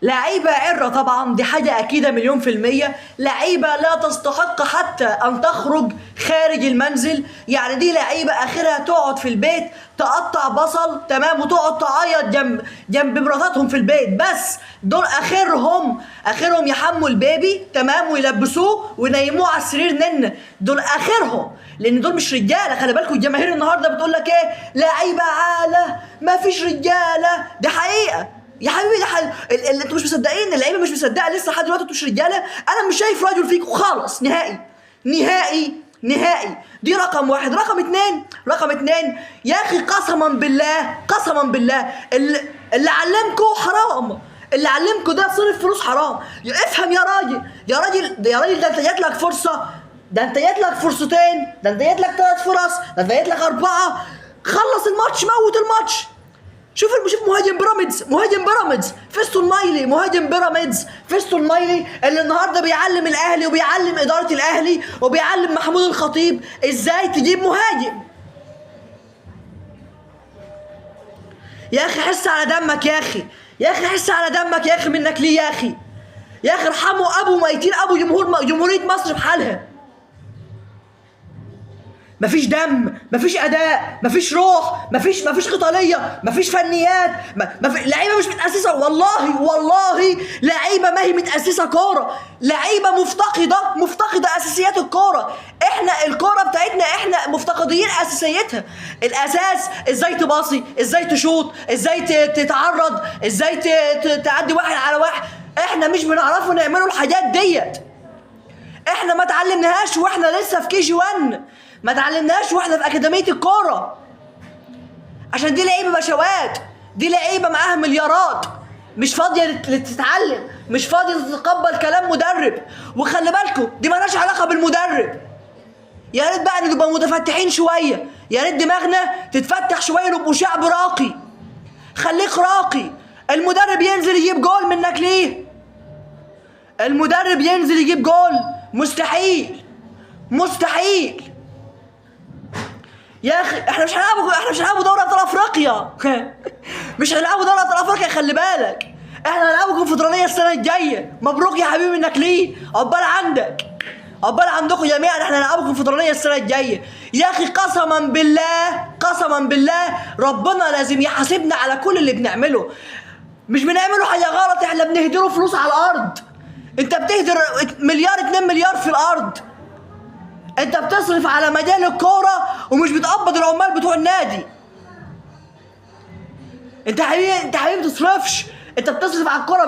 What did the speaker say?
لعيبة عرة طبعا، دي حاجة أكيدة مليون في المية. لعيبة لا تستحق حتى أن تخرج خارج المنزل. يعني دي لعيبة آخرها تقعد في البيت تقطع بصل، تمام، وتقعد تعيط جنب مراتاتهم في البيت. بس دول آخرهم يحموا البيبي، تمام، ويلبسوه وينيموه على السرير دول آخرهم، لأن دول مش رجالة. خلي بالكم الجماهير النهارده بتقول لك إيه؟ لعيبة عالة، مفيش رجالة. دي حقيقة يا حبيبي، ده حقيقة. انتوا مش مصدقين؟ اللعيبه مش مصدقه لسه لحد دلوقتي انتوا مش رجاله. انا مش شايف رجل فيكم خالص، نهائي نهائي نهائي. دي رقم واحد. رقم اتنين يا اخي، قسما بالله اللي علمكم حرام. اللي علمكم ده صرف فلوس حرام. افهم يا راجل، ده انت جات لك فرصه، ده انت جات لك فرصتين، ده انت جات لك 3 فرص، ده انت جات لك 4. خلص الماتش، موت الماتش. شوف مهاجم بيراميدز فيستون مايلي اللي النهارده بيعلم الاهلي وبيعلم اداره الاهلي وبيعلم محمود الخطيب ازاي تجيب مهاجم. يا اخي حس على دمك حس على دمك يا اخي، منك ليه يا اخي ارحموا ابو ميتين، ابو جمهوريه مصر بحالها. مفيش دم، مفيش اداء، مفيش روح، مفيش قتاليه، مفيش فنيات، لعيبه مش متاسسه. والله لعيبه ما هي متاسسه كوره. لعيبه مفتقده اساسيات الكوره. احنا الكوره بتاعتنا احنا مفتقدين اساسيتها. الاساس ازاي تباصي، ازاي تشوط، ازاي تتعرض، ازاي تعدي واحد على واحد. احنا مش بنعرفوا نعملوا الحاجات ديت. احنا ما اتعلمناهاش واحنا لسه في KG1، ما اتعلمناهاش واحنا في اكاديميه الكوره. عشان دي لعيبه بشوات، دي لعيبه معاها مليارات، مش فاضيه تتعلم، مش فاضيه تتقبل كلام مدرب. وخلي بالكم دي مالهاش علاقه بالمدرب. يا ريت بقى نبقى متفتحين شويه، يا ريت دماغنا تتفتح شويه، نبقوا شعب راقي. خليك راقي. المدرب ينزل يجيب جول منك ليه؟ المدرب ينزل يجيب جول؟ مستحيل يا اخي. احنا مش هنلعبوا دوري ابطال افريقيا. مش هنلعبوا دوري ابطال افريقيا، خلي بالك. احنا هنلعبوا كونفدراليه السنه الجايه. مبروك يا حبيبي انك ليه، عقبال عندكم جميعا. احنا هنلعبوا كونفدراليه السنه الجايه يا اخي. قسما بالله ربنا لازم يحاسبنا على كل اللي بنعمله. مش بنعمله حاجه غلط، احنا بنهدروا فلوس على الارض. انت بتهدر 2 مليار في الارض. انت بتصرف على مجال الكوره ومش بتقبض العمال بتوع النادي. انت حبيبي ما بتصرفش، انت بتصرف على الكوره بس.